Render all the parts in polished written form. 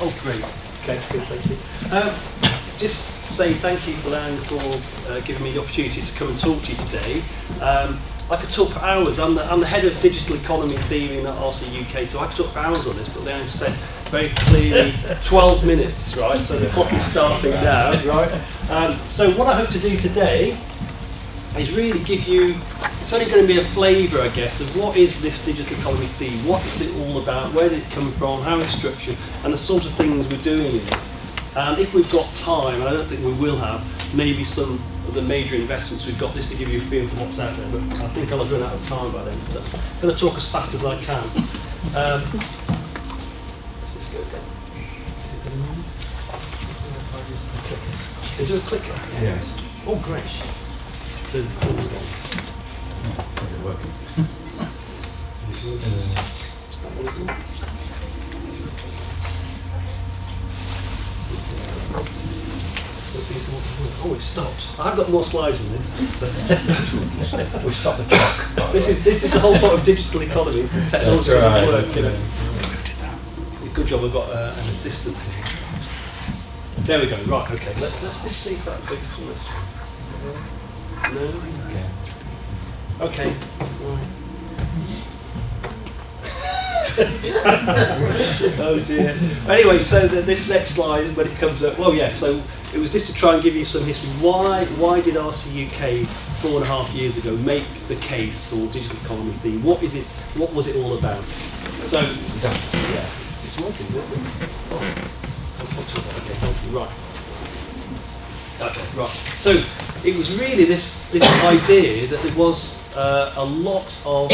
Oh, great. Okay, good, thank you. Just say thank you, Glenn, for giving me the opportunity to come and talk to you today. I could talk for hours. I'm the head of digital economy theory at RCUK, so I could talk for hours on this, but Leanne said very clearly 12 minutes, right? So the clock is starting now, right? So what I hope to do today is really give you, it's only going to be a flavour, I guess, of what is this digital economy theme, what is it all about, where did it come from, how it's structured, and the sort of things we're doing in it. And if we've got time, and I don't think we will have, maybe some of the major investments we've got, just to give you a feel for what's out there, but I think I'll have run out of time by then. So I'm going to talk as fast as I can. Let's just go down. Is there a clicker? Yes. Oh, great. Turn the forward on. Oh, is it working? Is it working? Is that one, isn't it? Oh, it stopped. I've got more slides than this. So. We've stopped the clock. This is the whole point of digital economy. Technology doesn't work, you know. Good job I've got an assistant here. There we go. Right. Okay. Let's just see if that fixes it. No. Okay. Right. Oh dear. Anyway, so this next slide, when it comes up, well, yeah. So it was just to try and give you some history. Why did RCUK 4.5 years ago make the case for digital economy theme? What is it? What was it all about? So yeah, it's working. Isn't it? Okay, thank you. Right. Okay, right. So it was really this idea that there was a lot of,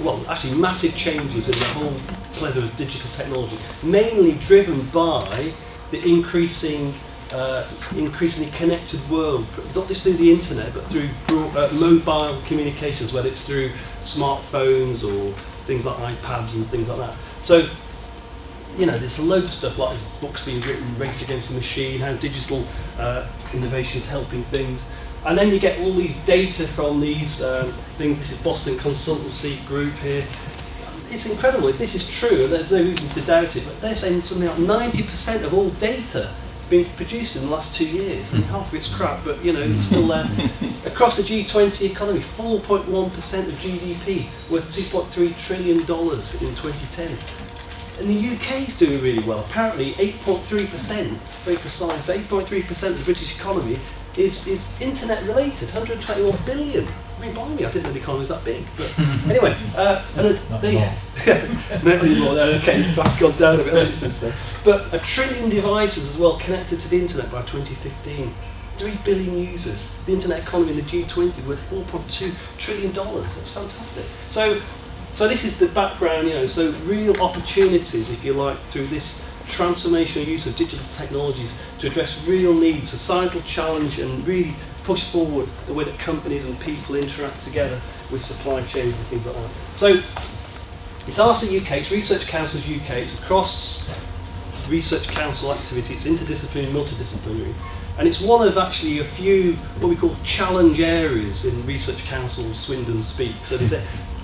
well, actually massive changes in the whole plethora of digital technology, mainly driven by the increasingly connected world, not just through the internet, but through mobile communications, whether it's through smartphones or things like iPads and things like that. So, you know, there's a load of stuff like there's books being written, Race Against the Machine, how digital innovation is helping things. And then you get all these data from these things. This is Boston Consultancy Group here. It's incredible. If this is true, there's no reason to doubt it, but they're saying something like 90% of all data has been produced in the last 2 years. And half of it's crap, but you know, it's still there. Across the G20 economy, 4.1% of GDP, worth $2.3 trillion in 2010. And the UK is doing really well. Apparently 8.3%, very precise, 8.3% of the British economy is internet related, 121 billion. I mean, blimey, I didn't know the economy was that big. But anyway, not anymore. Okay, that's gone down a bit since then. But 1 trillion devices as well connected to the internet by 2015. 3 billion users. The internet economy in the G20 worth $4.2 trillion. That's fantastic. So this is the background, you know. So real opportunities, if you like, through this transformational use of digital technologies to address real needs, societal challenge, and really push forward the way that companies and people interact together with supply chains and things like that. So it's RCUK, it's Research Councils UK, it's across Research Council activity, it's interdisciplinary, multidisciplinary, and it's one of actually a few what we call challenge areas in Research Council Swindon Speak. So there's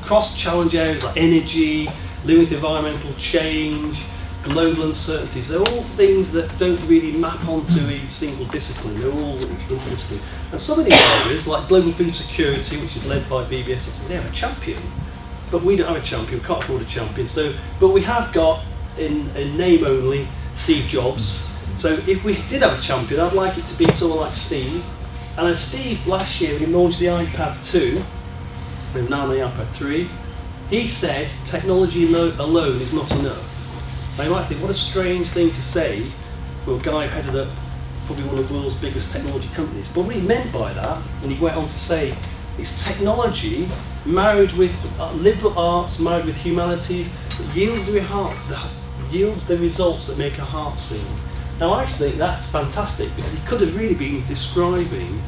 cross-challenge areas like energy, living with environmental change, global uncertainties. They're all things that don't really map onto a single discipline. They're all interdisciplinary. And some of these areas, like global food security, which is led by BBS, they have a champion, but we don't have a champion. We can't afford a champion. So, but we have got, in name only, Steve Jobs. So if we did have a champion, I'd like it to be someone like Steve. And as Steve last year, when he launched the iPad 2, and now the iPad 3, he said technology alone is not enough. Now you might think, what a strange thing to say for a guy who headed up probably one of the world's biggest technology companies. But what he meant by that, and he went on to say, it's technology married with liberal arts, married with humanities, that yields the results that make our hearts sing. Now I actually think that's fantastic, because he could have really been describing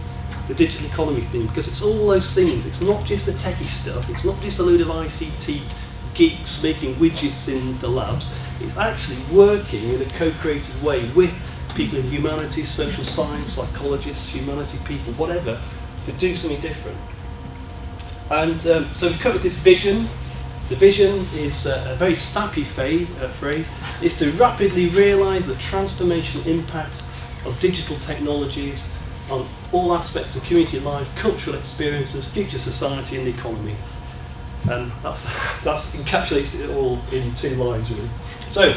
the digital economy thing, because it's all those things. It's not just the techie stuff, it's not just a load of ICT geeks making widgets in the labs. It's actually working in a co-creative way with people in humanities, social science, psychologists, humanity people, whatever, to do something different. And so we've come up with this vision The vision is a very snappy phrase, is to rapidly realise the transformational impact of digital technologies on all aspects of community life, cultural experiences, future society and the economy. And that's encapsulates it all in 2 lines really. So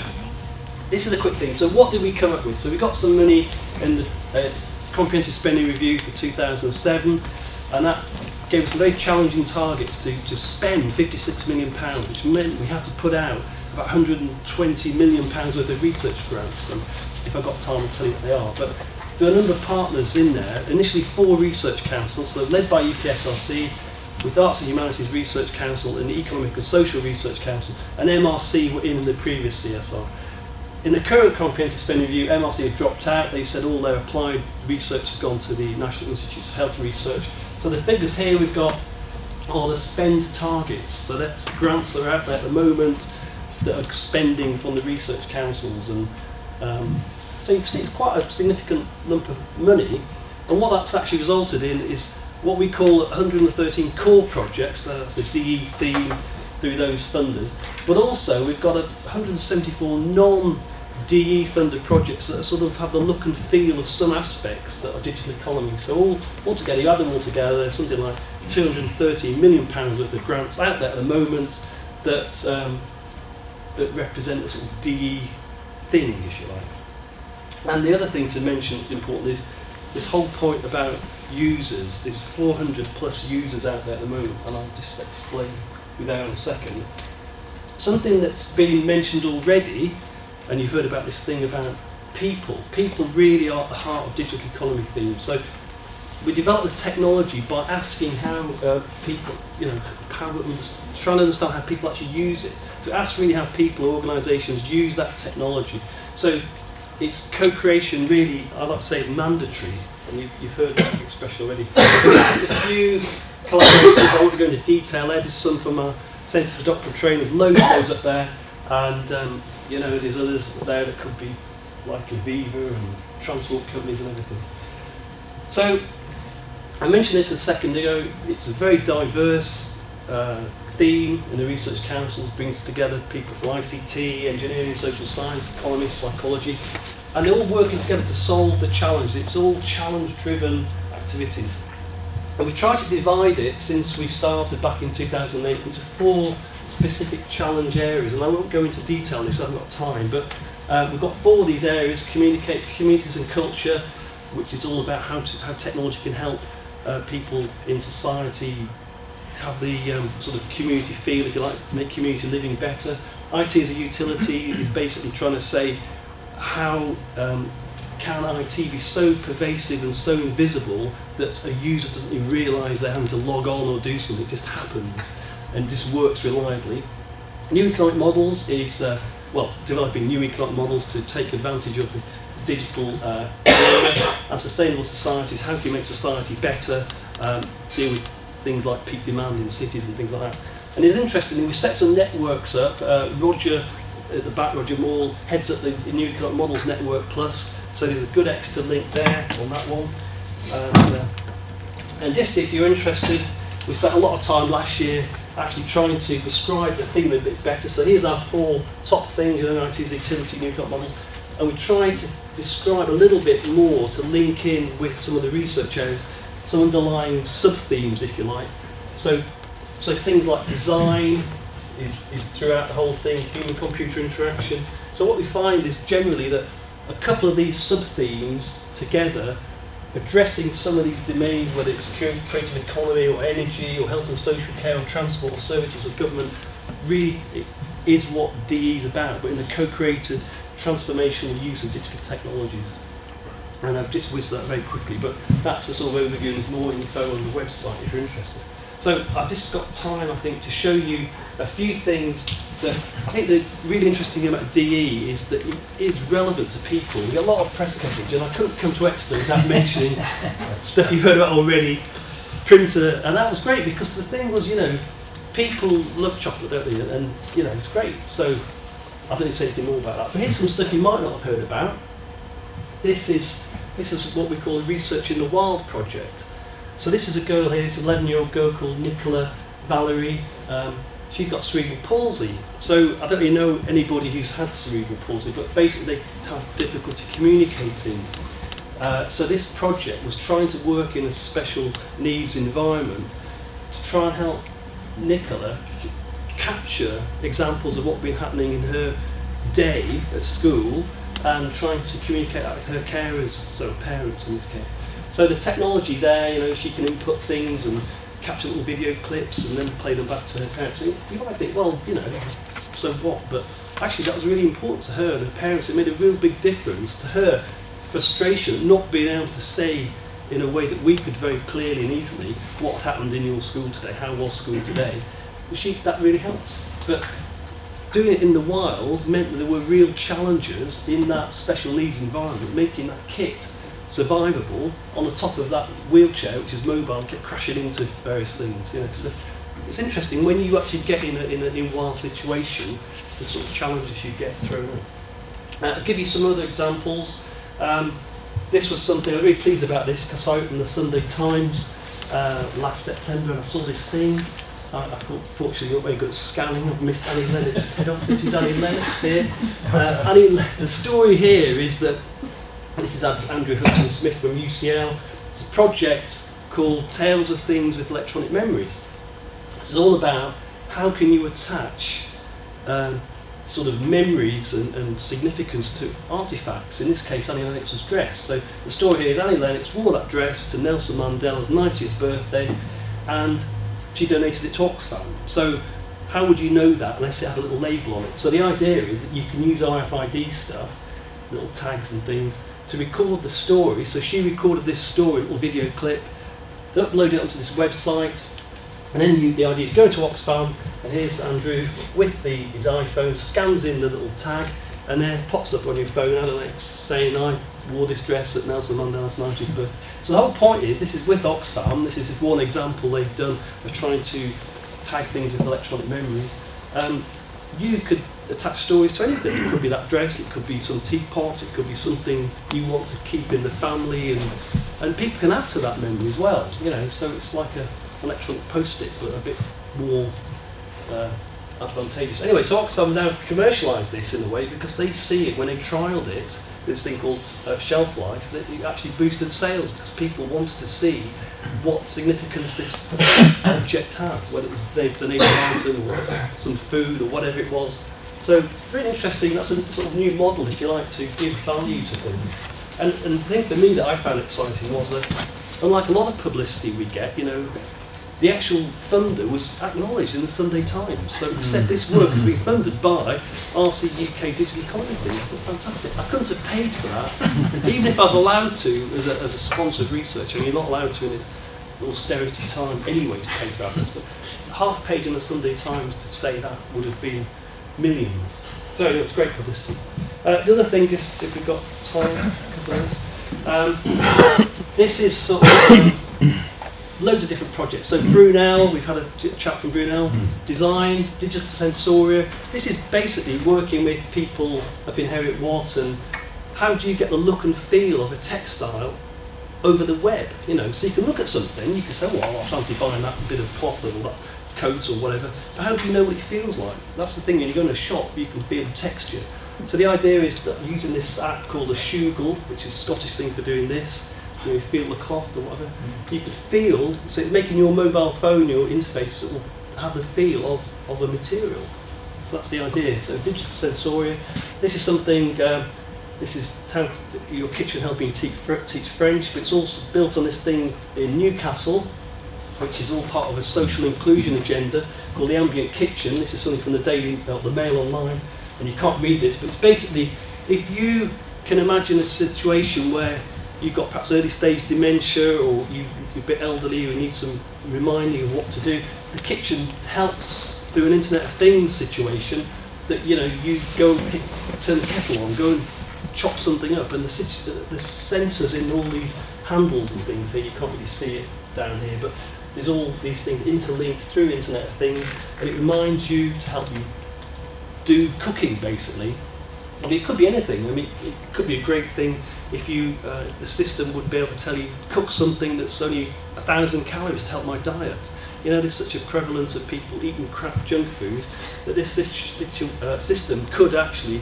this is a quick thing. So what did we come up with? So we got some money in the comprehensive spending review for 2007, and that gave us some very challenging targets to spend £56 million, which meant we had to put out about £120 million worth of research grants. And if I've got time, I'll tell you what they are. But there are a number of partners in there. Initially 4 research councils, so led by EPSRC, with Arts and Humanities Research Council and the Economic and Social Research Council, and MRC were in the previous CSR. In the current comprehensive spending review, MRC have dropped out. They said all their applied research has gone to the National Institutes of Health and Research. So the figures here we've got are the spend targets. So that's grants that are out there at the moment that are spending from the research councils. And so you can see it's quite a significant lump of money. And what that's actually resulted in is what we call 113 core projects. That's a DE theme through those funders. But also we've got 174 non-DE funded projects that sort of have the look and feel of some aspects that are digital economy. So all together, you add them all together, there's something like £230 million worth of grants out there at the moment that that represent the sort of DE thing, if you like. And the other thing to mention that's important is this whole point about users. There's 400 plus users out there at the moment, and I'll just explain you there in a second. Something that's been mentioned already, and you've heard about this thing about people. People really are at the heart of digital economy themes. So we developed the technology by asking how people, trying to understand how people actually use it. So ask really how people or organisations use that technology. So it's co-creation really, I like to say, is mandatory, and you've heard that expression already. It's just a few collaborators. I won't go into detail there. There's some from our Centre for Doctoral Trainers, loads up there, and there's others there that could be like Aviva and transport companies and everything. So I mentioned this a second ago. It's a very diverse theme in the Research Council. It brings together people from ICT, engineering, social science, economy, psychology, and they're all working together to solve the challenge. It's all challenge-driven activities. And we've tried to divide it since we started back in 2008 into 4 specific challenge areas, and I won't go into detail on this, I haven't got time, but we've got 4 of these areas: communities and culture, which is all about how technology can help people in society have the sort of community feel, if you like, make community living better. IT as a utility is basically trying to say how can IT be so pervasive and so invisible that a user doesn't even realise they're having to log on or do something. It just happens and just works reliably. New economic models is developing new economic models to take advantage of the digital area. And sustainable societies, how can you make society better, deal with things like peak demand in cities and things like that. And it's interesting, we set some networks up. Roger at the back, Roger Moore, heads up the New Economic Models Network Plus, so there's a good extra link there on that one. And just if you're interested, we spent a lot of time last year actually trying to describe the theme a bit better. So here's our 4 top things, IT as a utility, New Economic Models, and we tried to describe a little bit more to link in with some of the research areas, some underlying sub-themes, if you like. So things like design is throughout the whole thing, human-computer interaction. So what we find is generally that a couple of these sub-themes together, addressing some of these domains, whether it's creative economy or energy or health and social care or transport or services or government, really is what DE is about, but in the co-created transformational use of digital technologies. And I've just whizzed that very quickly, but that's the sort of overview, and there's more info on the website if you're interested. So I've just got time, I think, to show you a few things that I think the really interesting thing about DE is that it is relevant to people. We get a lot of press coverage, and I couldn't come to Exeter without mentioning stuff you've heard about already, printer, and that was great because the thing was, people love chocolate, don't they? And it's great. So I don't need to say anything more about that. But here's some stuff you might not have heard about. This is what we call a Research in the Wild project. So this is a girl here, this 11-year-old girl called Nicola Valerie. she's got cerebral palsy. So I don't really know anybody who's had cerebral palsy, but basically they have difficulty communicating. So this project was trying to work in a special needs environment to try and help Nicola capture examples of what's been happening in her day at school and trying to communicate that with her carers, so parents in this case. So the technology there, she can input things and capture little video clips and then play them back to her parents. And you might think, well, so what? But actually that was really important to her and her parents. It made a real big difference to her frustration at not being able to say in a way that we could very clearly and easily what happened in your school today, how was school today. That really helps. But doing it in the wild meant that there were real challenges in that special needs environment, making that kit survivable on the top of that wheelchair, which is mobile, kept crashing into various things. So it's interesting when you actually get in a wild situation, the sort of challenges you get thrown in. I'll give you some other examples. This was something I'm really pleased about this because I opened the Sunday Times last September and I saw this thing. I thought, fortunately, you're very good at scanning. I've missed Annie Lennox's head off. This is Annie Lennox here. The story here is that this is Andrew Hudson Smith from UCL. It's a project called Tales of Things with Electronic Memories. This is all about how can you attach sort of memories and significance to artifacts. In this case, Annie Lennox's dress. So the story here is Annie Lennox wore that dress to Nelson Mandela's 90th birthday, and she donated it to Oxfam. So how would you know that unless it had a little label on it? So the idea is that you can use RFID stuff, little tags and things, to record the story. So she recorded this story, little video clip, uploaded it onto this website, and then the idea is go to Oxfam, and here's Andrew with his iPhone, scans in the little tag, and there pops up on your phone, Alex saying, I wore this dress at Nelson Mandela's 90th birthday. So the whole point is, this is with Oxfam, this is one example they've done of trying to tag things with electronic memories. You could attach stories to anything. It could be that dress, it could be some teapot, it could be something you want to keep in the family, and people can add to that memory as well, so it's like an electronic post-it, but a bit more advantageous. Anyway, so Oxfam now commercialised this in a way because they see it when they trialled it, this thing called shelf life, that it actually boosted sales because people wanted to see what significance this object had, whether it was they've donated an item or some food or whatever it was. So really interesting. That's a sort of new model, if you like, to give value to things. And the thing for me that I found exciting was that, unlike a lot of publicity we get, the actual funder was acknowledged in the Sunday Times. So it said this work has been funded by RCUK Digital Economy thing. I thought, fantastic. I couldn't have paid for that, even if I was allowed to as a sponsored researcher. And you're not allowed to in this austerity time anyway to pay for adverts. But a half page in the Sunday Times to say that would have been millions. So it was great publicity. The other thing, just if we've got time, a couple of minutes. This is sort of loads of different projects. So Brunel, we've had a chat from Brunel, design, digital Sensoria. This is basically working with people up in Heriot Watt and how do you get the look and feel of a textile over the web, so you can look at something, you can say, well, I fancy buying that bit of cloth or that coat or whatever, but how do you know what it feels like? That's the thing, when you go in a shop, you can feel the texture. So the idea is that using this app called a Shugel, which is a Scottish thing for doing this, you feel the cloth or whatever, you could feel, so it's making your mobile phone, your interface, sort of have the feel of a material. So that's the idea. So digital Sensoria, this is something, this is how your kitchen helping teach French, but it's also built on this thing in Newcastle, which is all part of a social inclusion agenda called the Ambient Kitchen. This is something from the Mail Online, and you can't read this, but it's basically, if you can imagine a situation where you've got perhaps early stage dementia or you're a bit elderly or you need some reminding of what to do, the kitchen helps through an Internet of Things situation that you go and turn the kettle on, go and chop something up, and the sensors in all these handles and things here, you can't really see it down here, but there's all these things interlinked through Internet of Things, and it reminds you to help you do cooking basically. I mean, it could be anything. I mean, it could be a great thing if the system would be able to tell you, cook something that's only 1,000 calories to help my diet. you know, there's such a prevalence of people eating crap junk food that this system could actually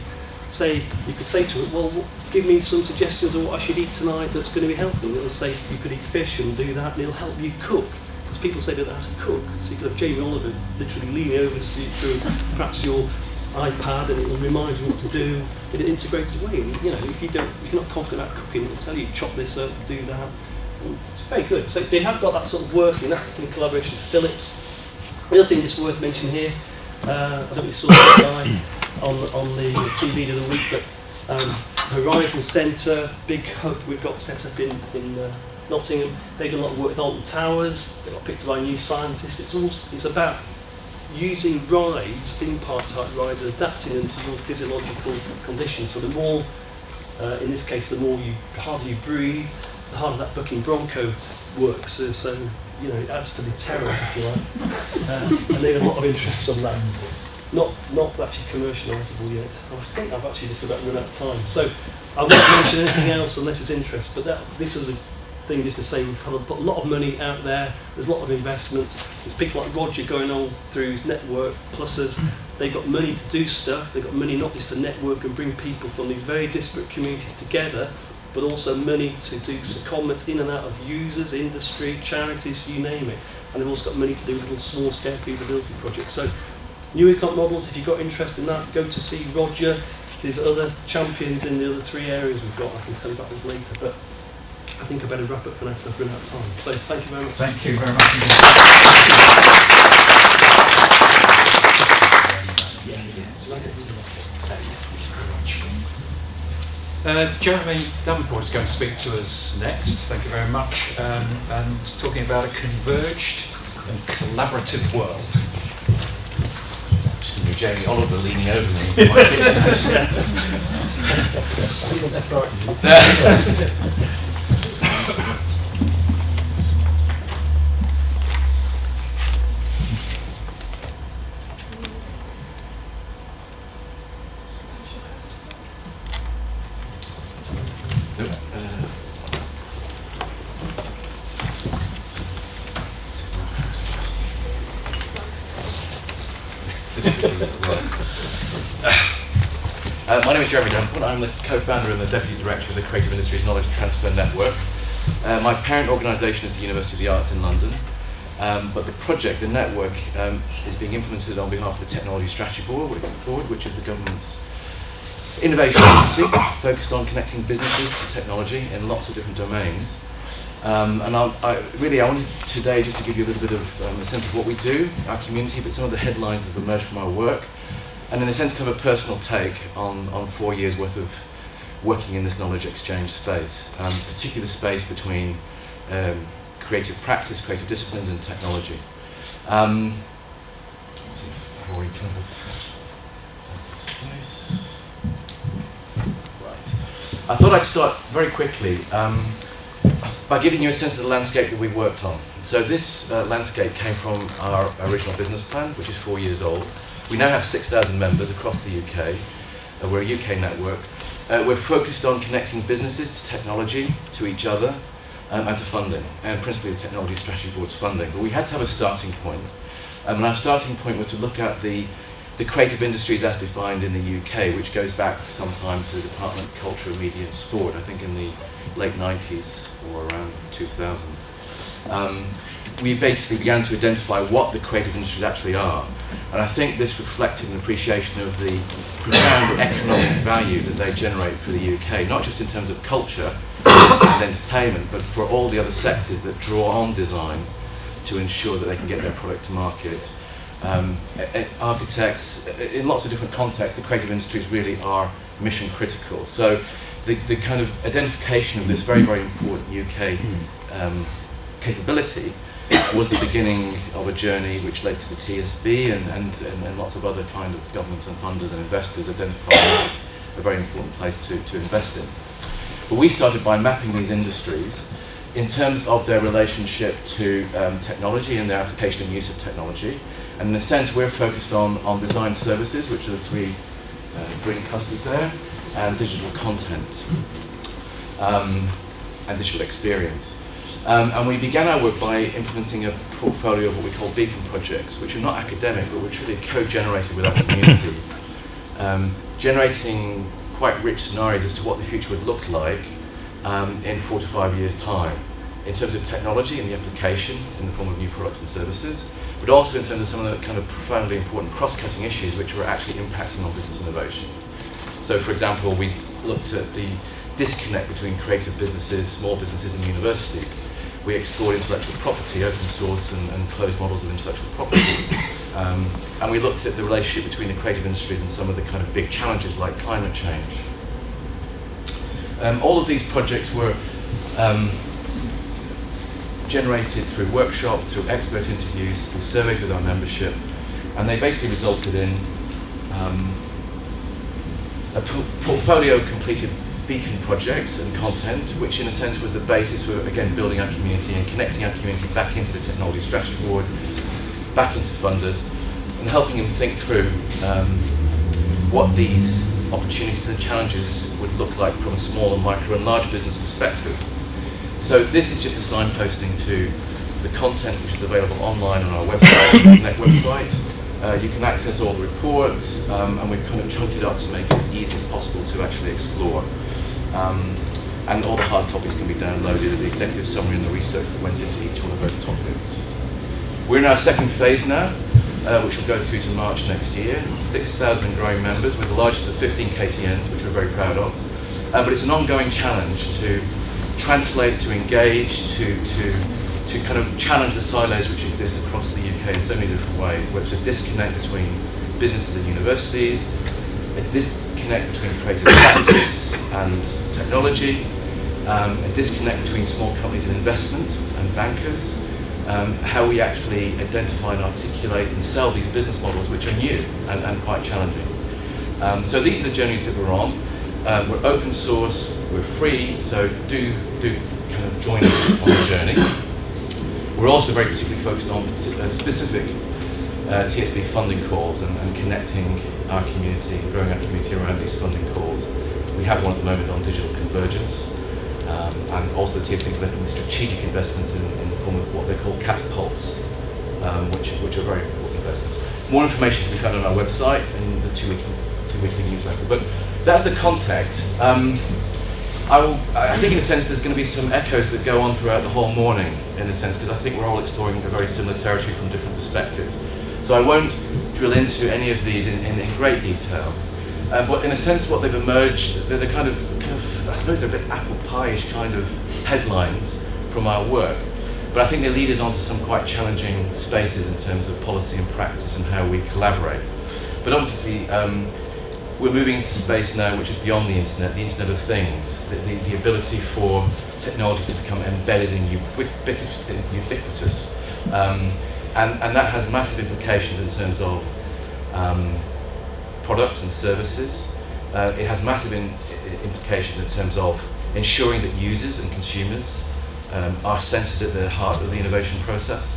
say, you could say to it, well, give me some suggestions of what I should eat tonight that's going to be healthy. And it'll say you could eat fish and do that, and it'll help you cook. Because people say they don't know how to cook. So you could have Jamie Oliver literally leaning over to you through perhaps your iPad, and it'll remind you what to do in an integrated way. And, you know, if you're not confident about cooking, it'll tell you chop this up, do that. And it's very good. So they have got that sort of working. That's in collaboration with Philips. The other thing that's worth mentioning here, I don't know if you saw that guy on the TV the other week, but Horizon Centre, big hub we've got set up in Nottingham. They've done a lot of work with Alton Towers. They got picked up by new scientists. It's about using rides, theme park type rides, and adapting them to your physiological conditions. So the more, in this case, the harder you breathe, the harder that bucking bronco works. So you know, it adds to the terror, if you like. And they have a lot of interest on that. Not actually commercialisable yet. I think I've actually just about run out of time. So I won't mention anything else unless it's interest. But this is a thing just to say we've put a lot of money out there. There's a lot of investments. There's people like Roger going on through his network pluses. They've got money to do stuff. They've got money not just to network and bring people from these very disparate communities together, but also money to do secondments in and out of users, industry, charities, you name it. And they've also got money to do little small-scale feasibility projects. So new econ models, if you've got interest in that, go to see Roger. There's other champions in the other 3 areas we've got. I can tell you about this later. But I think I better wrap up for now because I've run out of time. So thank you very much. Thank you very much indeed. Jeremy Davenport is going to speak to us next. Thank you very much. And talking about a converged and collaborative world. Jamie Oliver leaning over me. My name is Jeremy Davenport. I'm the co-founder and the deputy director of the Creative Industries Knowledge Transfer Network. My parent organisation is the University of the Arts in London, but the project, the network, is being implemented on behalf of the Technology Strategy Board, which is the government's innovation agency focused on connecting businesses to technology in lots of different domains. And I wanted today just to give you a little bit of a sense of what we do, our community, but some of the headlines that have emerged from our work, and in a sense kind of a personal take on 4 years worth of working in this knowledge exchange space, particularly the space between creative practice, creative disciplines and technology. Let's see if we kind of space. Right. I thought I'd start very quickly by giving you a sense of the landscape that we've worked on. So this landscape came from our original business plan, which is 4 years old. We now have 6,000 members across the UK. We're a UK network. We're focused on connecting businesses to technology, to each other, and to funding, and principally the Technology Strategy Board's funding. But we had to have a starting point. And our starting point was to look at the creative industries as defined in the UK, which goes back sometime to the Department of Culture, Media and Sport, I think in the late 90s or around 2000. We basically began to identify what the creative industries actually are. And I think this reflected an appreciation of the profound economic value that they generate for the UK, not just in terms of culture and entertainment, but for all the other sectors that draw on design to ensure that they can get their product to market. Architects, in lots of different contexts, the creative industries really are mission critical. So the kind of identification of this very, very important UK capability was the beginning of a journey which led to the TSB and lots of other kind of governments and funders and investors identifying it as a very important place to invest in. But we started by mapping these industries in terms of their relationship to technology and their application and use of technology. And in a sense, we're focused on design services, which are the three green clusters there, and digital content and digital experience. And we began our work by implementing a portfolio of what we call beacon projects, which are not academic, but which really co-generated with our community, generating quite rich scenarios as to what the future would look like in 4 to 5 years' time, in terms of technology and the application in the form of new products and services, but also in terms of some of the kind of profoundly important cross-cutting issues which were actually impacting on business innovation. So, for example, we looked at the disconnect between creative businesses, small businesses and universities. We explored intellectual property, open source and closed models of intellectual property. And we looked at the relationship between the creative industries and some of the kind of big challenges like climate change. All of these projects were generated through workshops, through expert interviews, through surveys with our membership, and they basically resulted in a portfolio of completed beacon projects and content, which in a sense was the basis for, again, building our community and connecting our community back into the Technology Strategy Board, back into funders, and helping them think through what these opportunities and challenges would look like from a small and micro and large business perspective. So this is just a signposting to the content which is available online on our website, the Connect website. You can access all the reports, and we've kind of chunked it up to make it as easy as possible to actually explore. And all the hard copies can be downloaded at the executive summary and the research that went into each one of those topics. We're in our second phase now, which will go through to March next year. 6,000 growing members, with the largest of 15 KTNs, which we're very proud of. But it's an ongoing challenge to translate, to engage, to kind of challenge the silos which exist across the UK in so many different ways, where it's a disconnect between businesses and universities, a disconnect between creative practice and technology, a disconnect between small companies and investment and bankers, how we actually identify and articulate and sell these business models which are new and quite challenging. So these are the journeys that we're on. We're open source, we're free, so do kind of join us on the journey. We're also very particularly focused on specific TSB funding calls and connecting our community and growing our community around these funding calls. We have one at the moment on digital convergence, and also the TSB making strategic investments in the form of what they call Catapults, which are very important investments. More information can be found on our website and the two-weekly newsletter. But that's the context. I think in a sense there's going to be some echoes that go on throughout the whole morning, in a sense, because I think we're all exploring a very similar territory from different perspectives. So I won't drill into any of these in great detail, but in a sense what they've emerged, they're the kind of, I suppose they're a bit apple pie-ish kind of headlines from our work, but I think they lead us onto some quite challenging spaces in terms of policy and practice and how we collaborate. But obviously, we're moving into space now which is beyond the Internet of Things, the ability for technology to become embedded and ubiquitous. And that has massive implications in terms of products and services. It has massive implications in terms of ensuring that users and consumers are centred at the heart of the innovation process.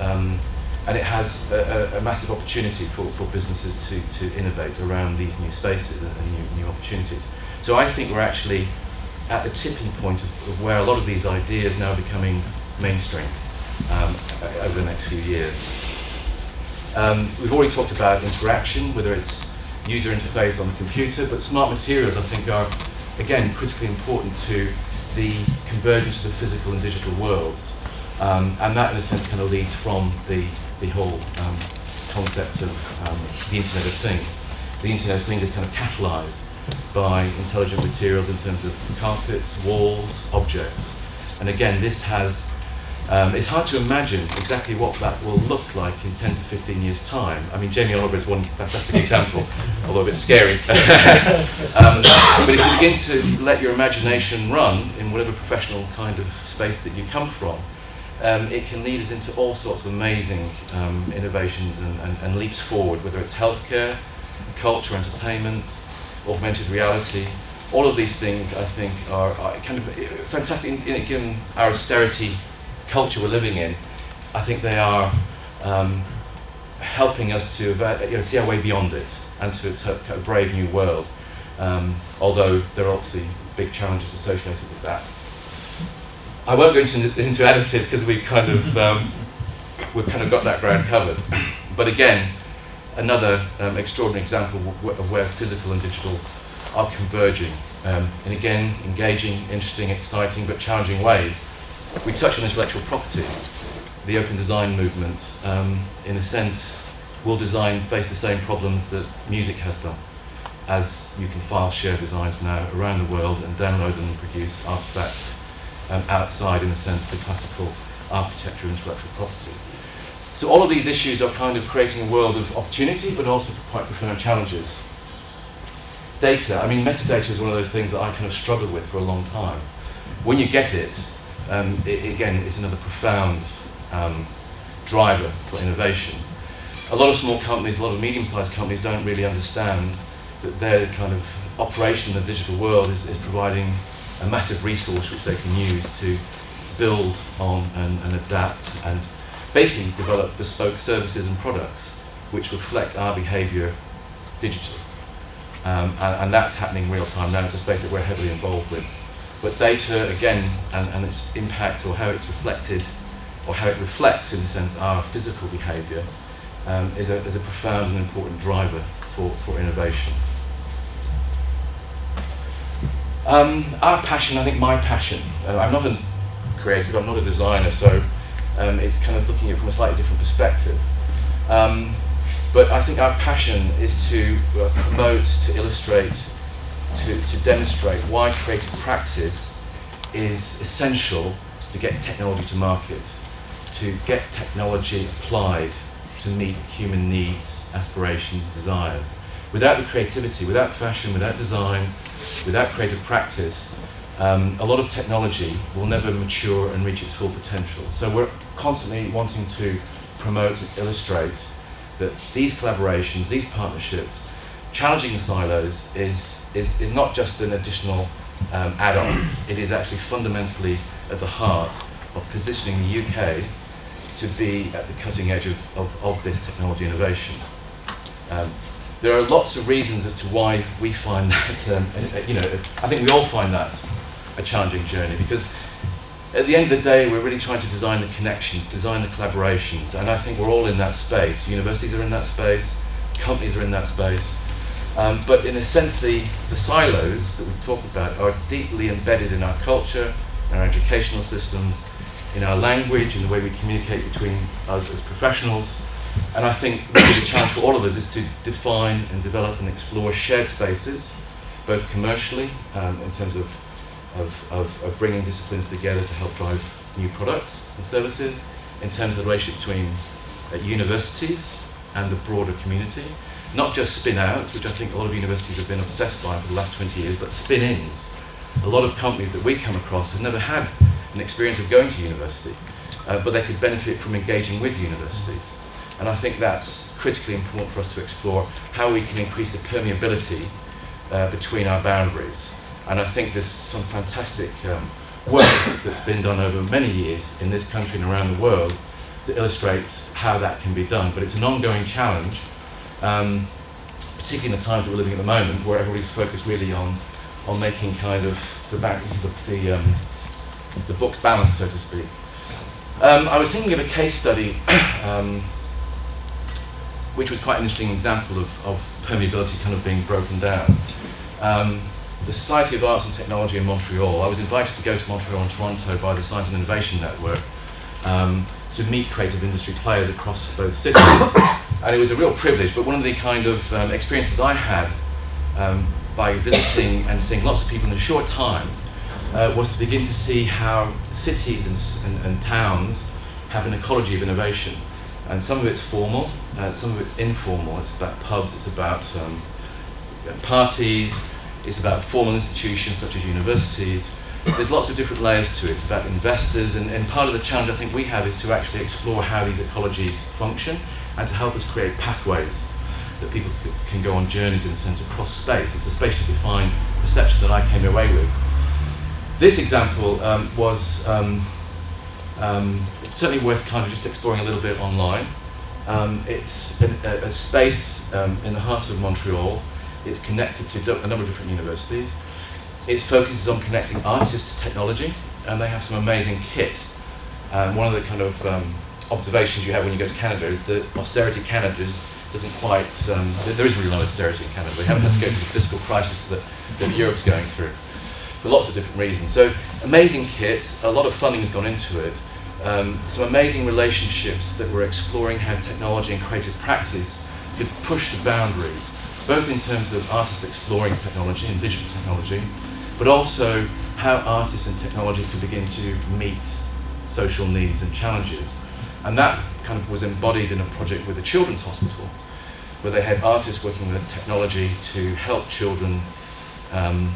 And it has a massive opportunity for businesses to innovate around these new spaces and new opportunities. So I think we're actually at the tipping point of where a lot of these ideas now are becoming mainstream over the next few years. We've already talked about interaction, whether it's user interface on the computer, but smart materials I think are, again, critically important to the convergence of the physical and digital worlds. And that, in a sense, kind of leads from the whole concept of the Internet of Things. The Internet of Things is kind of catalysed by intelligent materials in terms of carpets, walls, objects. And again, this has, it's hard to imagine exactly what that will look like in 10 to 15 years' time. I mean, Jamie Oliver is one fantastic example, although a bit scary. But if you begin to let your imagination run in whatever professional kind of space that you come from, it can lead us into all sorts of amazing innovations and leaps forward, whether it's healthcare, culture, entertainment, augmented reality. All of these things, I think, are kind of fantastic. Given our austerity culture we're living in, I think they are helping us to see our way beyond it and to a brave new world. Although there are obviously big challenges associated with that. I won't go into additive because we've kind of got that ground covered. But again, another extraordinary example of where physical and digital are converging, and again, engaging, interesting, exciting, but challenging ways. We touch on intellectual property, the open design movement. In a sense, will design face the same problems that music has done, as you can file share designs now around the world and download them and produce artifacts outside, in a sense, the classical architecture and intellectual property. So all of these issues are kind of creating a world of opportunity, but also quite profound challenges. Data, I mean, metadata is one of those things that I kind of struggled with for a long time. When you get it, again, it's another profound driver for innovation. A lot of small companies, a lot of medium-sized companies don't really understand that their kind of operation in the digital world is providing a massive resource which they can use to build on and adapt and basically develop bespoke services and products which reflect our behaviour digitally. And that's happening real time now. It's a space that we're heavily involved with. But data, again, and its impact, or how it's reflected, or how it reflects, in a sense, our physical behaviour, is a profound and important driver for innovation. Our passion, I think my passion, I'm not a creative, I'm not a designer, so it's kind of looking at it from a slightly different perspective. But I think our passion is to promote, to illustrate, to demonstrate why creative practice is essential to get technology to market, to get technology applied to meet human needs, aspirations, desires. Without the creativity, without fashion, without design, without creative practice, a lot of technology will never mature and reach its full potential. So we're constantly wanting to promote and illustrate that these collaborations, these partnerships, challenging the silos is not just an additional add-on. It is actually fundamentally at the heart of positioning the UK to be at the cutting edge of this technology innovation. There are lots of reasons as to why we find that, I think we all find that a challenging journey, because at the end of the day, we're really trying to design the connections, design the collaborations, and I think we're all in that space. Universities are in that space, companies are in that space, but in a sense, the silos that we've talked about are deeply embedded in our culture, in our educational systems, in our language, in the way we communicate between us as professionals. And I think really the challenge for all of us is to define and develop and explore shared spaces, both commercially, in terms of bringing disciplines together to help drive new products and services, in terms of the relationship between universities and the broader community. Not just spin-outs, which I think a lot of universities have been obsessed by for the last 20 years, but spin-ins. A lot of companies that we come across have never had an experience of going to university, but they could benefit from engaging with universities. And I think that's critically important for us to explore, how we can increase the permeability between our boundaries. And I think there's some fantastic work that's been done over many years in this country and around the world that illustrates how that can be done. But it's an ongoing challenge, particularly in the times that we're living at the moment, where everybody's focused really on making kind of the books balance, so to speak. I was thinking of a case study which was quite an interesting example of permeability kind of being broken down. The Society of Arts and Technology in Montreal, I was invited to go to Montreal and Toronto by the Science and Innovation Network to meet creative industry players across both cities. And it was a real privilege, but one of the kind of experiences I had by visiting and seeing lots of people in a short time was to begin to see how cities and towns have an ecology of innovation. And some of it's formal, some of it's informal. It's about pubs, it's about parties, it's about formal institutions such as universities. There's lots of different layers to it. It's about investors, and part of the challenge I think we have is to actually explore how these ecologies function and to help us create pathways that people can go on journeys, in a sense, across space. It's a spatially defined perception that I came away with. This example was certainly worth kind of just exploring a little bit online. It's a space in the heart of Montreal. It's connected to a number of different universities. Its focus is on connecting artists to technology. and they have some amazing kit. One of the kind of observations you have when you go to Canada is that austerity Canada doesn't quite, there is really no austerity in Canada. They haven't had to go through the fiscal crisis that Europe's going through for lots of different reasons. So amazing kit, a lot of funding has gone into it. Some amazing relationships that were exploring how technology and creative practice could push the boundaries, both in terms of artists exploring technology and digital technology, but also how artists and technology could begin to meet social needs and challenges. And that kind of was embodied in a project with a children's hospital, where they had artists working with technology to help children kind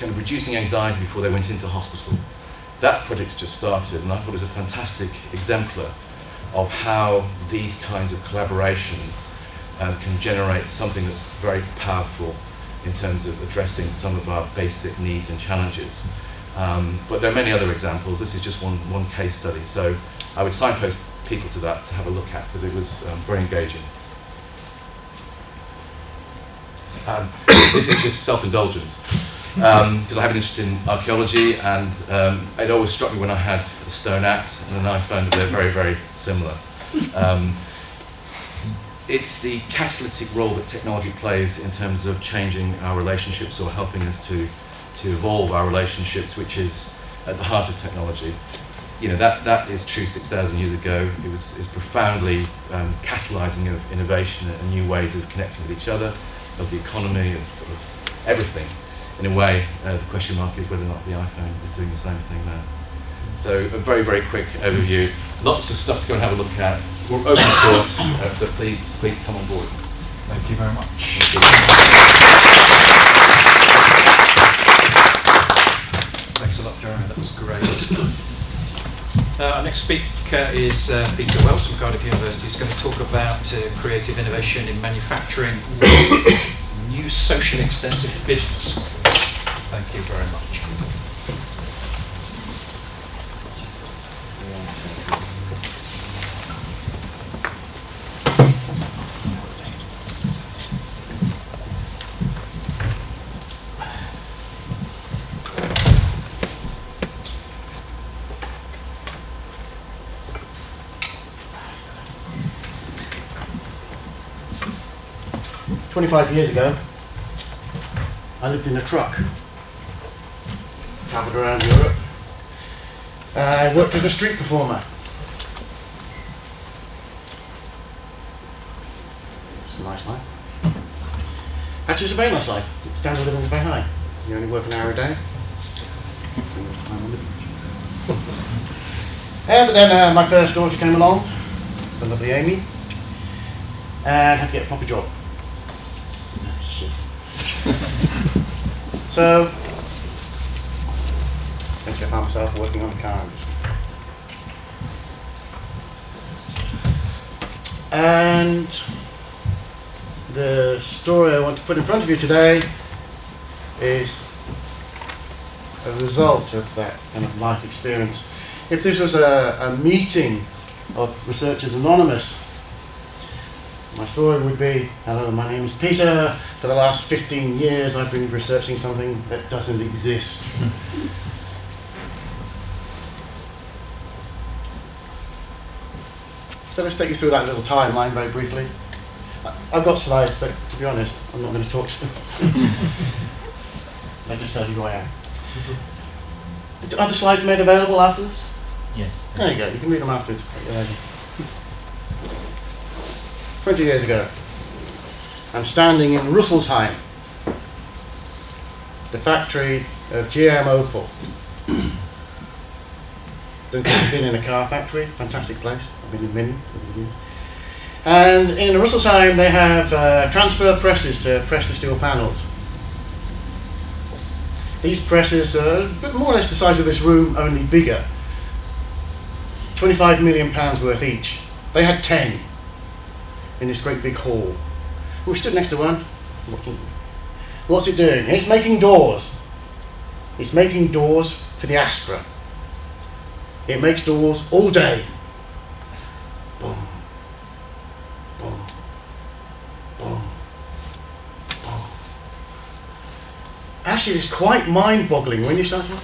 of reducing anxiety before they went into hospital. That project's just started, and I thought it was a fantastic exemplar of how these kinds of collaborations can generate something that's very powerful in terms of addressing some of our basic needs and challenges. But there are many other examples. This is just one case study. So I would signpost people to that to have a look at, because it was very engaging. This is just self-indulgence, because I have an interest in archaeology, and it always struck me when I had a stone axe and then I found that they're very, very similar. It's the catalytic role that technology plays in terms of changing our relationships or helping us to evolve our relationships, which is at the heart of technology. You know, that is true 6,000 years ago. It was profoundly catalyzing of innovation and new ways of connecting with each other, of the economy, of everything. In a way, the question mark is whether or not the iPhone is doing the same thing now. So a very, very quick overview. Lots of stuff to go and have a look at. We're open source, so please come on board. Thank you very much. Thank you. Thanks a lot, Jeremy. That was great. Our next speaker is Peter Wells from Cardiff University. He's going to talk about creative innovation in manufacturing, new socially extensive business. Thank you very much. 25 years ago, I lived in a truck, travelled around Europe. I worked as a street performer. It's a nice life. Actually, it's a very nice life. The standard of living is very high. You only work an hour a day. But then my first daughter came along, the lovely Amy, and had to get a proper job. So, I found myself working on the car industry. And the story I want to put in front of you today is a result of that kind of life experience. If this was a meeting of Researchers Anonymous, my story would be, hello, my name is Peter. For the last 15 years I've been researching something that doesn't exist. So let's take you through that little timeline very briefly. I've got slides, but to be honest, I'm not going to talk to them. They just tell you who I am. Are the slides made available afterwards? Yes. There you go, you can read them afterwards. 20 years ago, I'm standing in Rüsselsheim, the factory of GM Opel. Don't think I've been in a car factory, fantastic place. I've been in many over the years. And in Rüsselsheim they have transfer presses to press the steel panels. These presses are more or less the size of this room, only bigger. £25 million worth each. They had 10 in this great big hall. We stood next to one. What's it doing? It's making doors. It's making doors for the Astra. It makes doors all day. Boom, boom, boom, boom. actually it's quite mind-boggling when you start to,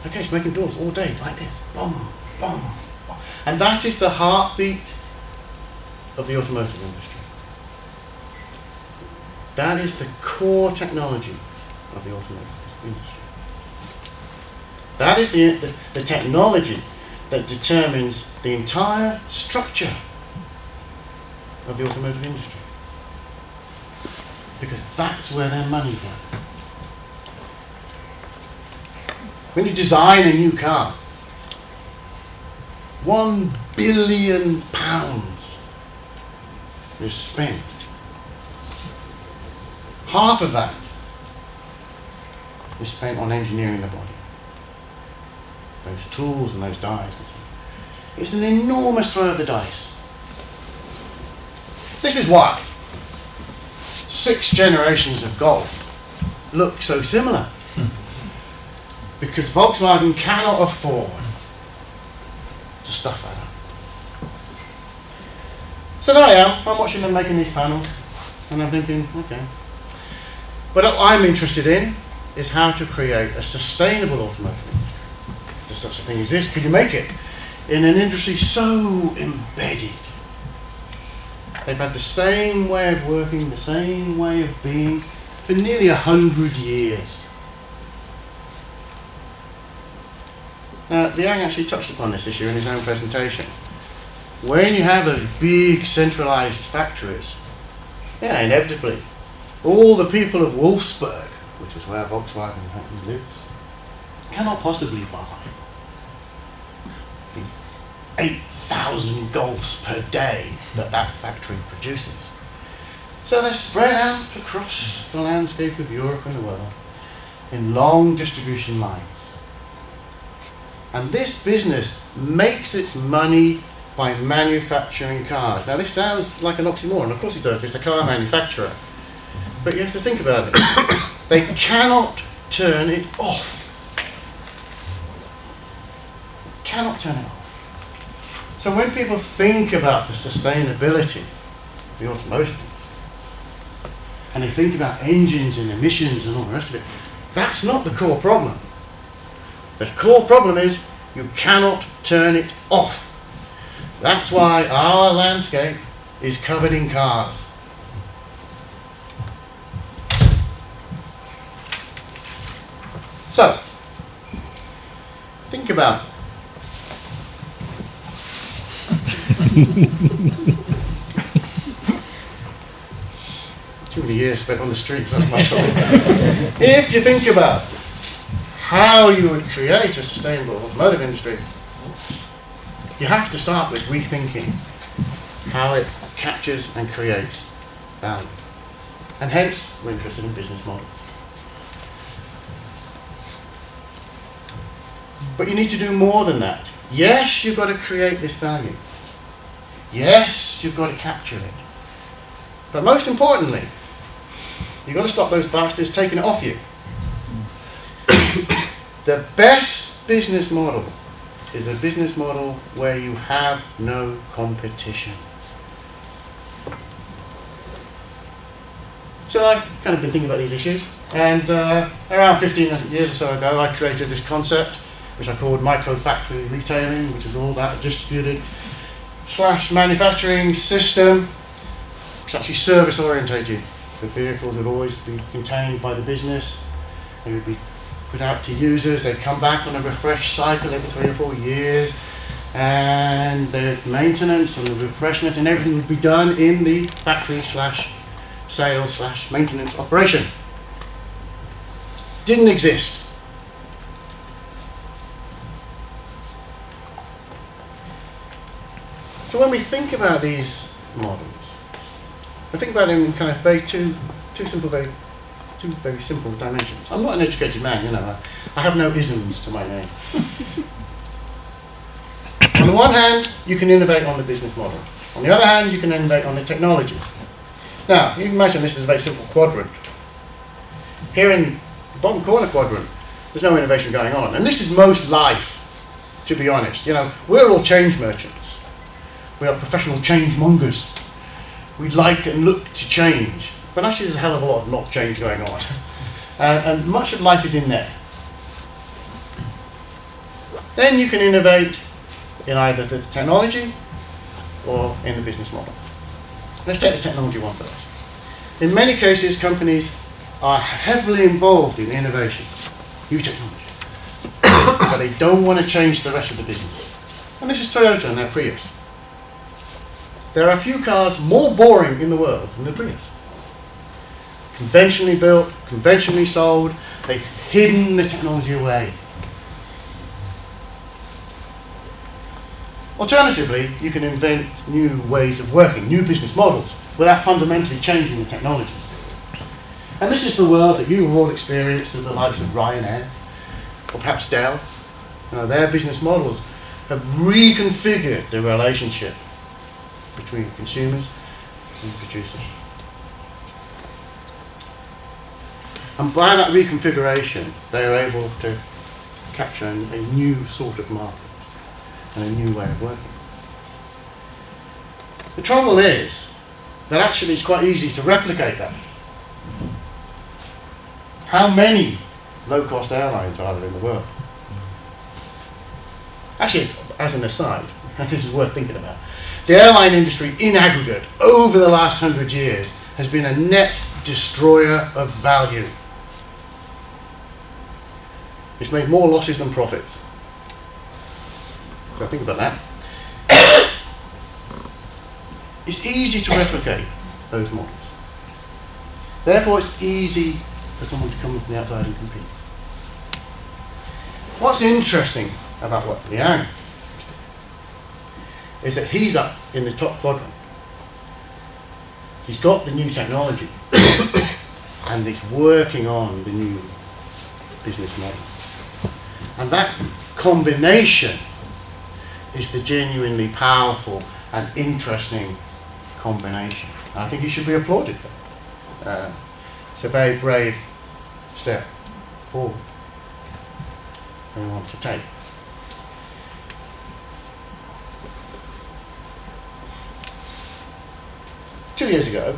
okay, it's making doors all day, like this, boom, boom, boom. And that is the heartbeat of the automotive industry. That is the core technology of the automotive industry. That is the technology that determines the entire structure of the automotive industry. Because that's where their money goes. When you design a new car, £1 billion is spent. Half of that is spent on engineering the body. Those tools and those dies and so on. It's an enormous throw of the dice. This is why 6 generations of Golf look so similar. Because Volkswagen cannot afford to stuff that up. So there I am, I'm watching them making these panels, and I'm thinking, okay. But what I'm interested in is how to create a sustainable automotive industry. Does such a thing exist? Could you make it in an industry so embedded? They've had the same way of working, the same way of being for nearly 100 years. Now, Liang actually touched upon this issue in his own presentation. When you have those big centralized factories, yeah, inevitably, all the people of Wolfsburg, which is where Volkswagen lives, cannot possibly buy 8,000 Golfs per day that factory produces. So they're spread out across the landscape of Europe and the world in long distribution lines. And this business makes its money by manufacturing cars. Now this sounds like an oxymoron, of course it does, it's a car manufacturer. But you have to think about it. They cannot turn it off. Cannot turn it off. So when people think about the sustainability of the automotive industry, and they think about engines and emissions and all the rest of it, that's not the core problem. The core problem is you cannot turn it off. That's why our landscape is covered in cars. So, think about too many years spent on the streets, that's my fault. If you think about how you would create a sustainable automotive industry, you have to start with rethinking how it captures and creates value. And hence, we're interested in business models. But you need to do more than that. Yes, you've got to create this value. Yes, you've got to capture it. But most importantly, you've got to stop those bastards taking it off you. The best business model is a business model where you have no competition. So I've kind of been thinking about these issues, and around 15 years or so ago I created this concept which I called Microfactory retailing, which is all about a distributed / manufacturing system which is actually service orientated. The vehicles would always be contained by the business, they would be put out to users, they'd come back on a refresh cycle every 3 or 4 years, and the maintenance and the refreshment and everything would be done in the factory / sales / maintenance operation. Didn't exist. So when we think about these models, we think about them in kind of two very simple dimensions. I'm not an educated man, you know. I have no isms to my name. On the one hand, you can innovate on the business model. On the other hand, you can innovate on the technology. Now, you can imagine this is a very simple quadrant. Here in the bottom corner quadrant, there's no innovation going on. And this is most life, to be honest. You know, we're all change merchants. We are professional change mongers. We like and look to change. But actually there's a hell of a lot of not change going on. And much of life is in there. Then you can innovate in either the technology or in the business model. Let's take the technology one first. In many cases, companies are heavily involved in innovation, new technology, but they don't want to change the rest of the business. And this is Toyota and their Prius. There are few cars more boring in the world than the Prius. Conventionally built, conventionally sold, they've hidden the technology away. Alternatively, you can invent new ways of working, new business models, without fundamentally changing the technologies. And this is the world that you have all experienced with the likes of Ryanair, or perhaps Dell. Their business models have reconfigured the relationship between consumers and producers. And by that reconfiguration, they are able to capture a new sort of market and a new way of working. The trouble is that actually it's quite easy to replicate that. How many low-cost airlines are there in the world? Actually, as an aside, and this is worth thinking about, the airline industry in aggregate over the last 100 years has been a net destroyer of value. It's made more losses than profits. So think about that. It's easy to replicate those models. Therefore, it's easy for someone to come from the outside and compete. What's interesting about what Liang is that he's up in the top quadrant. He's got the new technology and he's working on the new business model. And that combination is the genuinely powerful and interesting combination. And I think he should be applauded for that. It's a very brave step forward we want to take. Two years ago,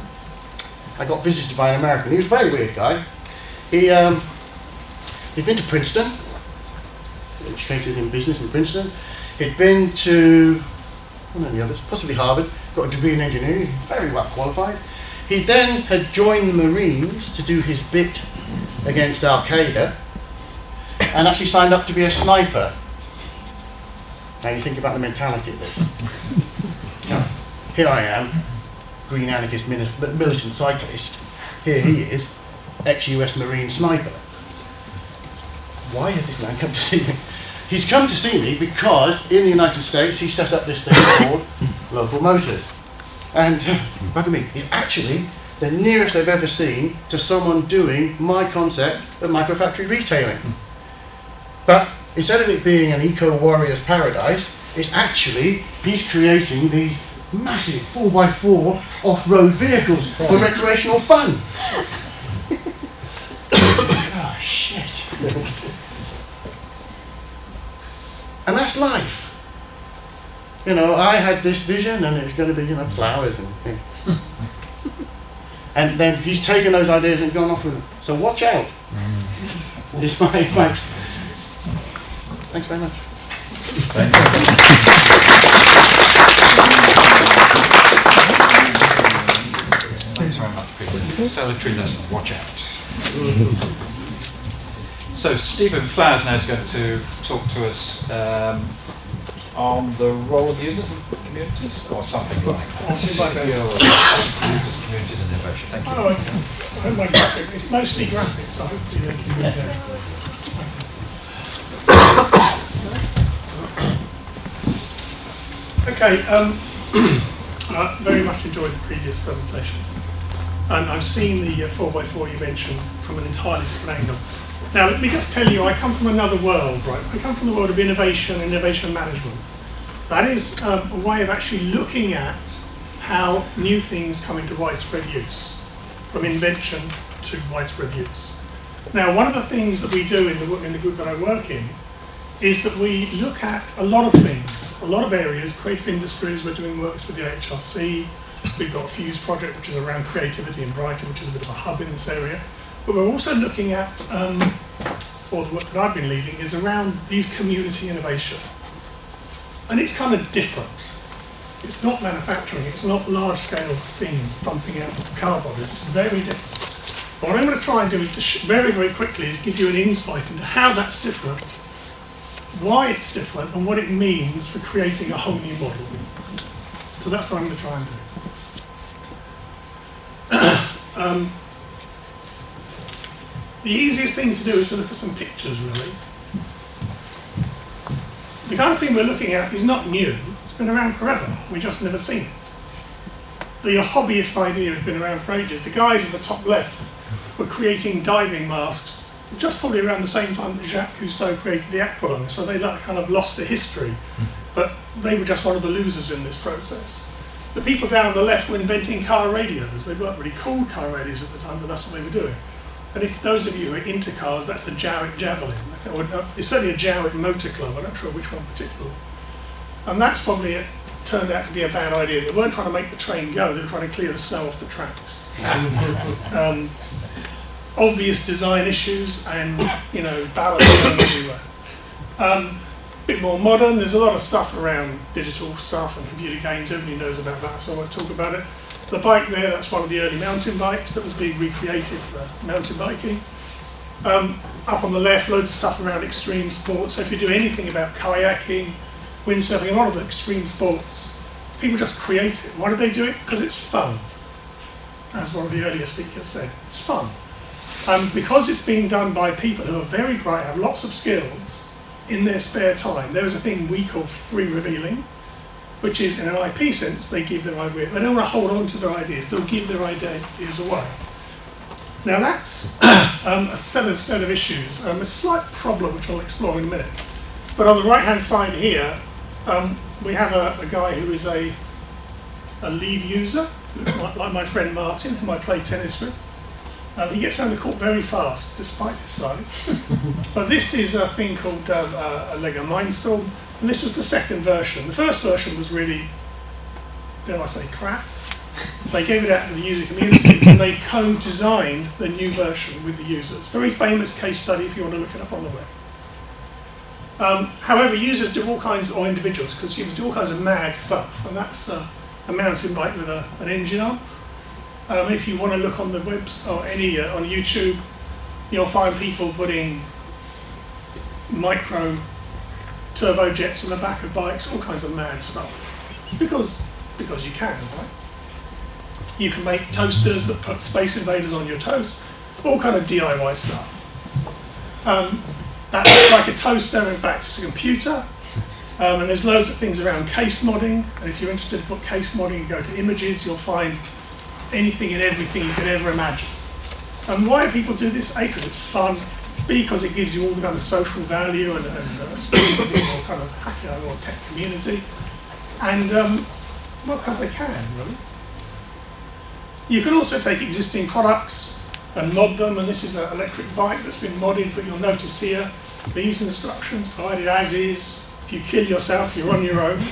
I got visited by an American. He was a very weird guy. He'd been to Princeton, educated in business in Princeton. He'd been to, I don't know the others, possibly Harvard, got a degree in engineering, very well qualified. He then had joined the Marines to do his bit against Al Qaeda and actually signed up to be a sniper. Now you think about the mentality of this. Now, here I am, green anarchist militant cyclist. Here he is, ex-US Marine sniper. Why has this man come to see me? He's come to see me because in the United States he set up this thing called Local Motors. And look at me, it's actually the nearest I've ever seen to someone doing my concept of microfactory retailing. But instead of it being an eco-warrior's paradise, it's actually, he's creating these massive 4x4 off-road vehicles for recreational fun. Oh, shit. And that's life. I had this vision and it's going to be, flowers and and then he's taken those ideas and gone off with them. So watch out. It's my advice. Thanks very much. Thank you. Thanks very much, Peter. Salutary lesson, watch out. So Stephen Flowers now is going to talk to us on the role of users and communities, or something like that. Users, communities and innovation. Thank you. Oh, okay. I hope my graphic, it's mostly graphics, so hopefully they can read that. Okay, I very much enjoyed the previous presentation. And I've seen the 4x4 you mentioned from an entirely different angle. Now, let me just tell you, I come from another world, right? I come from the world of innovation and innovation management. That is a way of actually looking at how new things come into widespread use, from invention to widespread use. Now, one of the things that we do in the group that I work in is that we look at a lot of things, a lot of areas, creative industries. We're doing works with the RCUK. We've got a Fuse project, which is around creativity and writing, which is a bit of a hub in this area. But we're also looking at, or the work that I've been leading, is around these community innovation. And it's kind of different. It's not manufacturing, it's not large-scale things thumping out car bodies, it's very different. What I'm going to try and do is to very, very quickly is give you an insight into how that's different, why it's different, and what it means for creating a whole new model. So that's what I'm going to try and do. The easiest thing to do is to look at some pictures, really. The kind of thing we're looking at is not new. It's been around forever. We've just never seen it. The hobbyist idea has been around for ages. The guys at the top left were creating diving masks just probably around the same time that Jacques Cousteau created the aqualung. So they kind of lost the history, but they were just one of the losers in this process. The people down on the left were inventing car radios. They weren't really called car radios at the time, but that's what they were doing. And if those of you who are into cars, that's a Jowett Javelin. It's certainly a Jowett Motor Club, I'm not sure which one particularly. And that's probably turned out to be a bad idea. They weren't trying to make the train go, they were trying to clear the snow off the tracks. Obvious design issues and, balance going everywhere. Bit more modern, there's a lot of stuff around digital stuff and computer games, everybody knows about that, so I won't talk about it. The bike there, that's one of the early mountain bikes that was being recreated for mountain biking. Up on the left, loads of stuff around extreme sports. So if you do anything about kayaking, windsurfing, a lot of the extreme sports, people just create it. Why do they do it? Because it's fun. As one of the earlier speakers said, it's fun. Because it's being done by people who are very bright, have lots of skills in their spare time, there is a thing we call free revealing, which is, in an IP sense, they give their idea. They don't want to hold on to their ideas, they'll give their ideas away. Now that's a set of issues, a slight problem which I'll explore in a minute. But on the right-hand side here, we have a guy who is a lead user, like my friend Martin, whom I play tennis with. He gets around the court very fast, despite his size. But this is a thing called a Lego Mindstorm, and this was the second version. The first version was really, dare I say, crap. They gave it out to the user community, and they co-designed the new version with the users. Very famous case study if you want to look it up on the web. However, users do all kinds, or individuals, consumers do all kinds of mad stuff, and that's a mountain bike with an engine on. If you want to look on the webs or on YouTube, you'll find people putting micro turbojets on the back of bikes, all kinds of mad stuff. Because you can, right? You can make toasters that put Space Invaders on your toast, all kind of DIY stuff. That looks like a toaster, in fact it's a computer. And there's loads of things around case modding, and if you're interested in put case modding and go to images, you'll find anything and everything you could ever imagine. And why do people do this? A, because it's fun. B, because it gives you all the kind of social value and esteem of your kind of hacker or tech community. And, well, because they can, really. You can also take existing products and mod them, and this is an electric bike that's been modded, but you'll notice here, these instructions provided as is. If you kill yourself, you're on your own.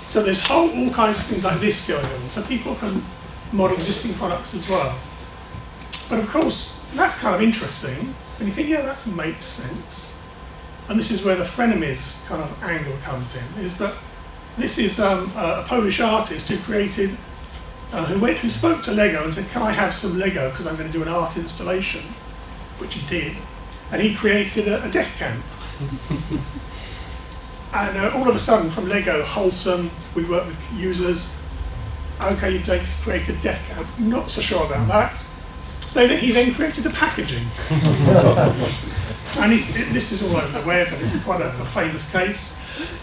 So there's all kinds of things like this going on. So people can mod existing products as well. But of course, that's kind of interesting. And you think, yeah, that makes sense. And this is where the frenemies kind of angle comes in, is that this is a Polish artist who created, who spoke to Lego and said, can I have some Lego because I'm going to do an art installation, which he did. And he created a death camp. And all of a sudden, from Lego, wholesome, we work with users. Okay, you've created death camp. Not so sure about that. He then created the packaging. And this is all over the web, and it's quite a famous case.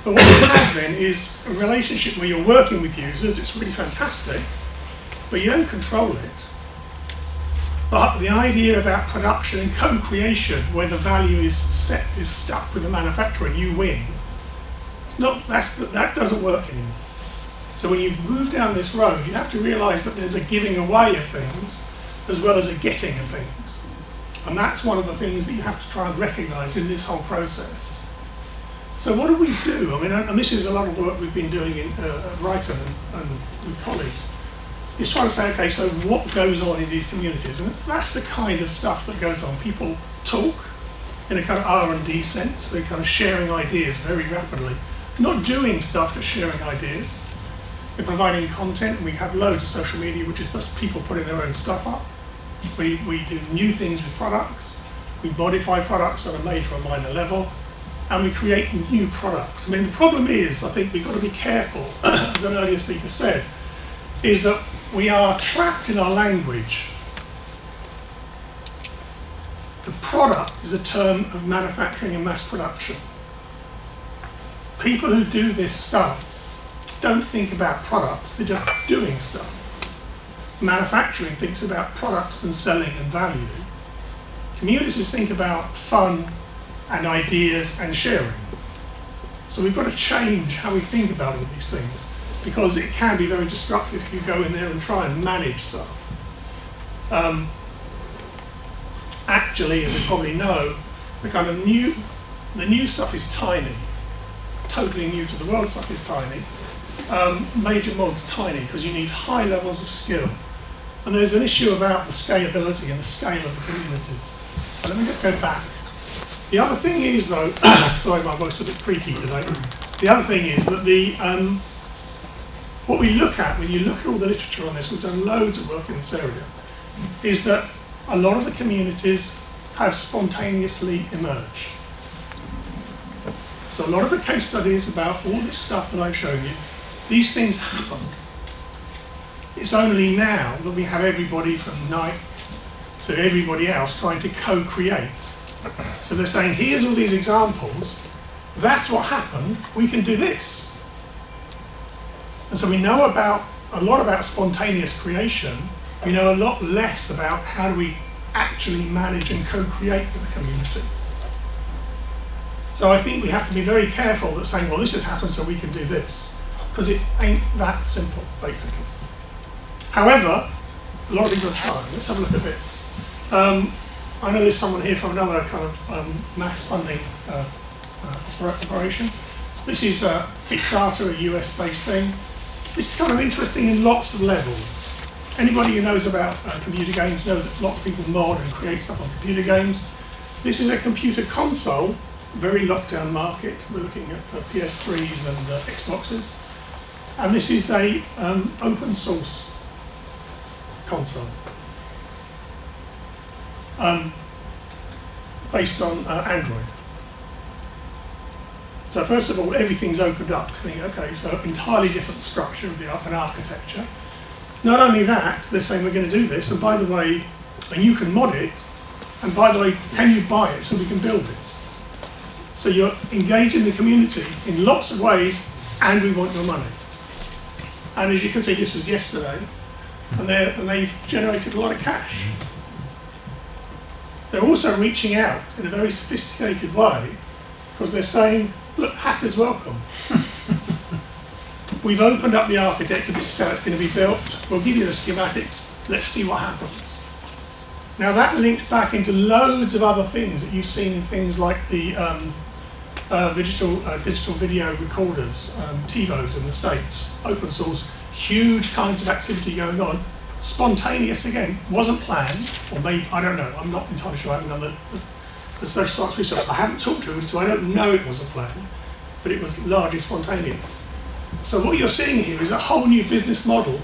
But what you have then is a relationship where you're working with users. It's really fantastic, but you don't control it. But the idea about production and co-creation, where the value is stuck with the manufacturer and you win, that doesn't work anymore. So when you move down this road, you have to realise that there's a giving away of things as well as a getting of things. And that's one of the things that you have to try and recognise in this whole process. So what do we do? I mean, and this is a lot of the work we've been doing at Brighton and with colleagues, is trying to say, okay, so what goes on in these communities? And that's the kind of stuff that goes on. People talk in a kind of R&D sense. They're kind of sharing ideas very rapidly. Not doing stuff, just sharing ideas. They're providing content, and we have loads of social media, which is just people putting their own stuff up. We do new things with products. We modify products on a major or minor level, and we create new products. I mean, the problem is, I think we've got to be careful, as an earlier speaker said, is that we are trapped in our language. The product is a term of manufacturing and mass production. People who do this stuff don't think about products, they're just doing stuff. Manufacturing thinks about products and selling and value. Communities think about fun and ideas and sharing. So we've got to change how we think about all these things, because it can be very destructive if you go in there and try and manage stuff. Actually, as we probably know, the new stuff is tiny. Totally new to the world stuff is tiny. Major mod's tiny because you need high levels of skill. And there's an issue about the scalability and the scale of the communities. But let me just go back. The other thing is, though, sorry, my voice is a bit creaky today. The other thing is that what we look at when you look at all the literature on this, we've done loads of work in this area, is that a lot of the communities have spontaneously emerged. So a lot of the case studies about all this stuff that I've shown you, these things happened. It's only now that we have everybody from Nike to everybody else trying to co-create. So they're saying, here's all these examples, that's what happened, we can do this. And so we know a lot about spontaneous creation, we know a lot less about how do we actually manage and co-create with the community. So I think we have to be very careful that saying, well, this has happened so we can do this, because it ain't that simple, basically. However, a lot of people are trying. Let's have a look at this. I know there's someone here from another kind of mass funding operation. This is Kickstarter, a US-based thing. This is kind of interesting in lots of levels. Anybody who knows about computer games knows that lots of people mod and create stuff on computer games. This is a computer console, very locked down market. We're looking at PS3s and Xboxes. And this is a open source console based on Android. So first of all, everything's opened up. You think, okay, so entirely different structure of an architecture. Not only that, they're saying we're going to do this, and by the way, and you can mod it, and by the way, can you buy it so we can build it? So you're engaging the community in lots of ways, and we want your money. And as you can see, this was yesterday, and they've generated a lot of cash. They're also reaching out in a very sophisticated way, because they're saying, look, hackers welcome. We've opened up the architecture, this is how it's going to be built, we'll give you the schematics, let's see what happens. Now that links back into loads of other things that you've seen in things like the digital video recorders, TiVos in the States, open source, huge kinds of activity going on, spontaneous again, wasn't planned, or maybe, I don't know, I'm not entirely sure, I haven't done the social science research, I haven't talked to them, so I don't know it wasn't planned, but it was largely spontaneous. So what you're seeing here is a whole new business model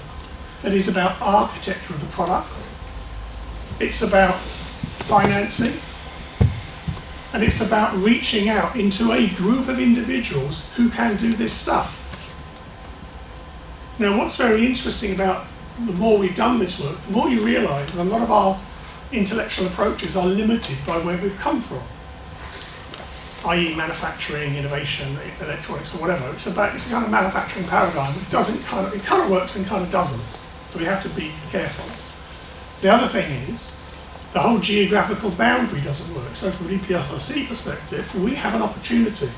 that is about architecture of the product, it's about financing, and it's about reaching out into a group of individuals who can do this stuff. Now what's very interesting about the more we've done this work, the more you realise that a lot of our intellectual approaches are limited by where we've come from, i.e. manufacturing, innovation, electronics or whatever. It's a kind of manufacturing paradigm which it kind of works and kind of doesn't. So we have to be careful. The other thing is, the whole geographical boundary doesn't work. So from an EPSRC perspective, we have an opportunity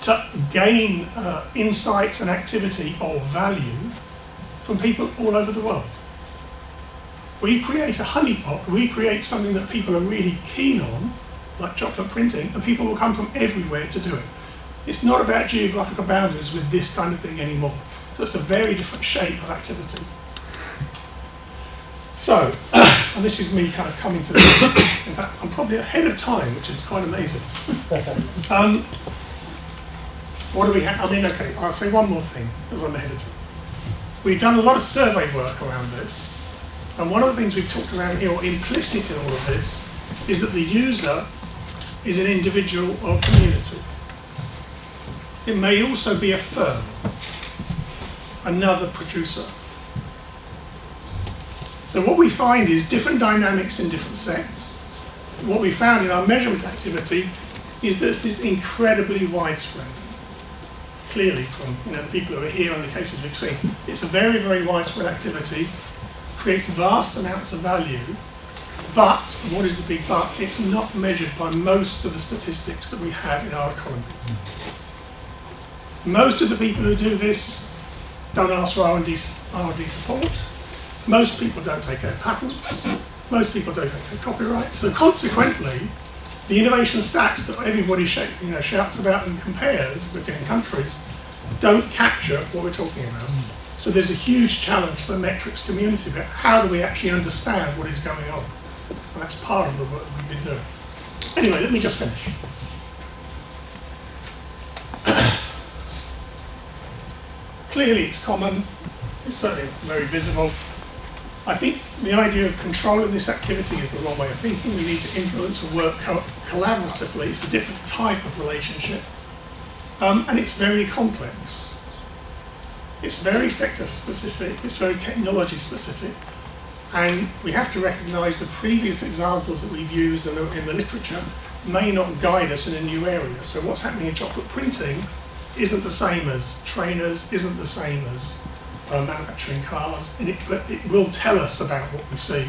to gain insights and activity or value from people all over the world. We create a honeypot, we create something that people are really keen on, like chocolate printing, and people will come from everywhere to do it. It's not about geographical boundaries with this kind of thing anymore. So it's a very different shape of activity. So, and this is me kind of coming to the end. In fact, I'm probably ahead of time, which is quite amazing. What do we have? I mean, okay, I'll say one more thing as I'm ahead of time. We've done a lot of survey work around this, and one of the things we've talked around here, or implicit in all of this, is that the user is an individual or community. It may also be a firm, another producer. So what we find is different dynamics in different sets. What we found in our measurement activity is that this is incredibly widespread. Clearly from the people who are here and the cases we've seen, it's a very, very widespread activity, creates vast amounts of value, but, and what is the big but, it's not measured by most of the statistics that we have in our economy. Most of the people who do this don't ask for R&D support. Most people don't take out patents. Most people don't take out copyright. So consequently, the innovation stats that everybody shouts about and compares between countries don't capture what we're talking about. So there's a huge challenge for the metrics community about how do we actually understand what is going on. And that's part of the work we've been doing. Anyway, let me just finish. Clearly it's common, it's certainly very visible. I think the idea of controlling this activity is the wrong way of thinking. We need to influence and work collaboratively. It's a different type of relationship. And it's very complex. It's very sector specific, it's very technology specific. And we have to recognise the previous examples that we've used in the literature may not guide us in a new area. So what's happening in chocolate printing isn't the same as trainers, isn't the same as manufacturing cars, but it will tell us about what we see,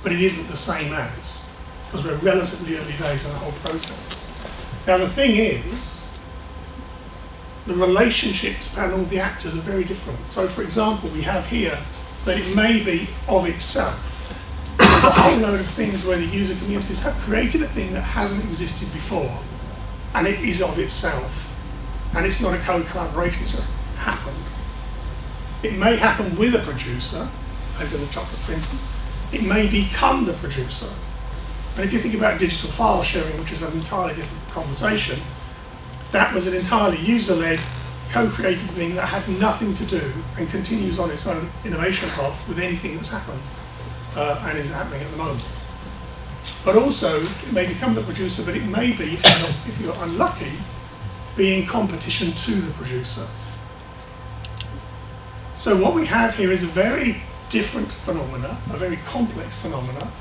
but it isn't the same as, because we're relatively early days in the whole process. Now the thing is, the relationships and all the actors are very different. So for example, we have here that it may be of itself. There's a whole load of things where the user communities have created a thing that hasn't existed before, and it is of itself. And it's not a co-collaboration, it's just happened. It may happen with a producer, as in the chocolate printing. It may become the producer. And if you think about digital file sharing, which is an entirely different conversation, that was an entirely user-led, co-created thing that had nothing to do and continues on its own innovation path with anything that's happened and is happening at the moment. But also, it may become the producer, but it may be, if you're unlucky, be in competition to the producer. So what we have here is a very different phenomena, a very complex phenomena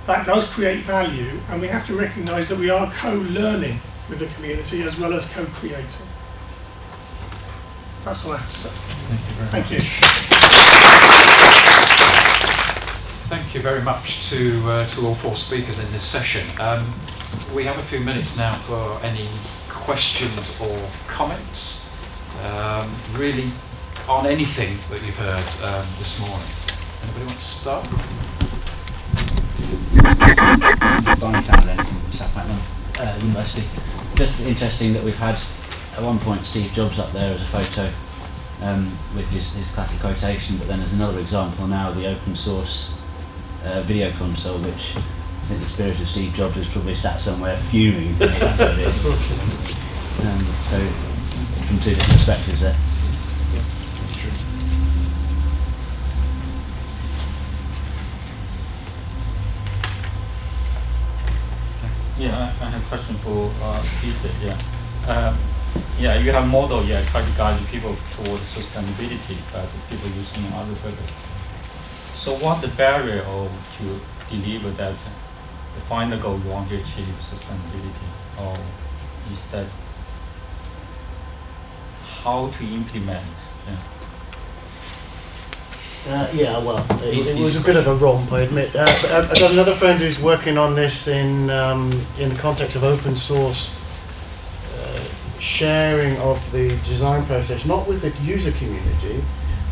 that does create value, and we have to recognise that we are co-learning with the community as well as co-creating. That's all I have to say. Thank you very much. Thank you. Thank you very much to all four speakers in this session. We have a few minutes now for any questions or comments, really on anything that you've heard this morning. Anybody want to start? Barney Townend from South Maitland University. Just interesting that we've had at one point Steve Jobs up there as a photo with his classic quotation, but then there's another example now, the open source video console, which I think the spirit of Steve Jobs is probably sat somewhere fuming. That's what it is. So from two different perspectives there. Yeah, I have a question for Peter. Yeah, you have model. Yeah, try to guide people towards sustainability, but people using other products. So, what's the barrier to deliver that? The final goal you want to achieve sustainability, or is that how to implement? It was a bit of a romp, I admit. But I've got another friend who's working on this in the context of open source sharing of the design process, not with the user community,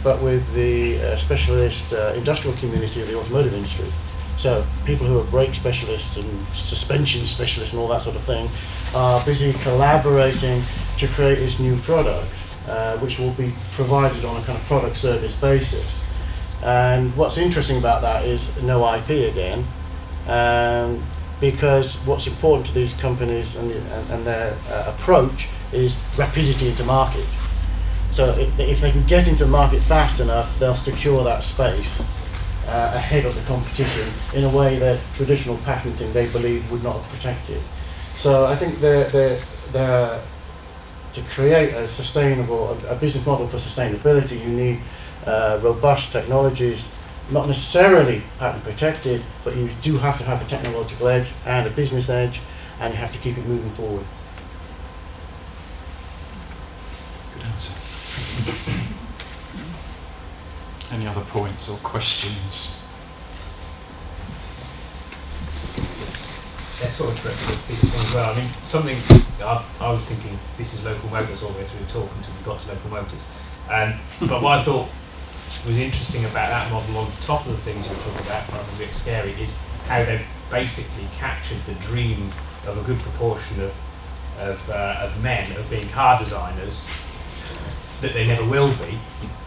but with the specialist industrial community of the automotive industry. So people who are brake specialists and suspension specialists and all that sort of thing are busy collaborating to create this new product, which will be provided on a kind of product service basis. And what's interesting about that is no IP again, because what's important to these companies and their approach is rapidity into market. So if they can get into the market fast enough, they'll secure that space ahead of the competition in a way that traditional patenting, they believe, would not have protected. So I think they're to create a sustainable, a business model for sustainability, you need robust technologies, not necessarily patent protected, but you do have to have a technological edge and a business edge, and you have to keep it moving forward. Good answer. Any other points or questions? Yeah, sort of correct with Peter's thing as well. I mean, something I was thinking, this is local motors all the way through the talk until we got to local motors. But what I thought was interesting about that model, on top of the things you were talking about, rather than a bit scary, is how they basically captured the dream of a good proportion of men of being car designers, that they never will be,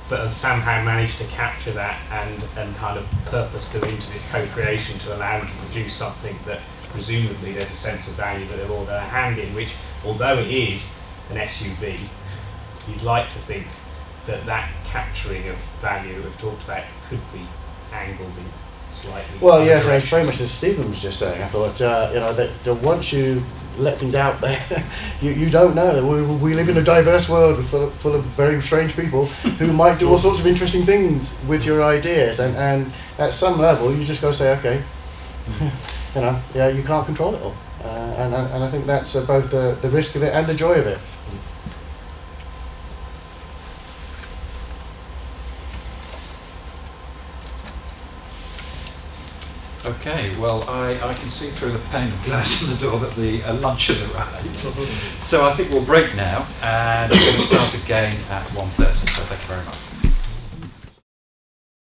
but have somehow managed to capture that and kind of purpose them into this co-creation to allow them to produce something that presumably there's a sense of value that they've all got a hand in, which, although it is an SUV, you'd like to think that that capturing of value we've talked about could be angled in slightly. Well, yes, it's very much as Stephen was just saying. I thought, that once you let things out there, you don't know. We live in a diverse world full of very strange people who might do all sorts of interesting things with your ideas, and at some level you just got to say, okay, you can't control it all, and I think that's both the risk of it and the joy of it. Okay, well, I can see through the pane of glass in the door that the lunch has arrived. So I think we'll break now, and we're going to start again at 1:30. So thank you very much.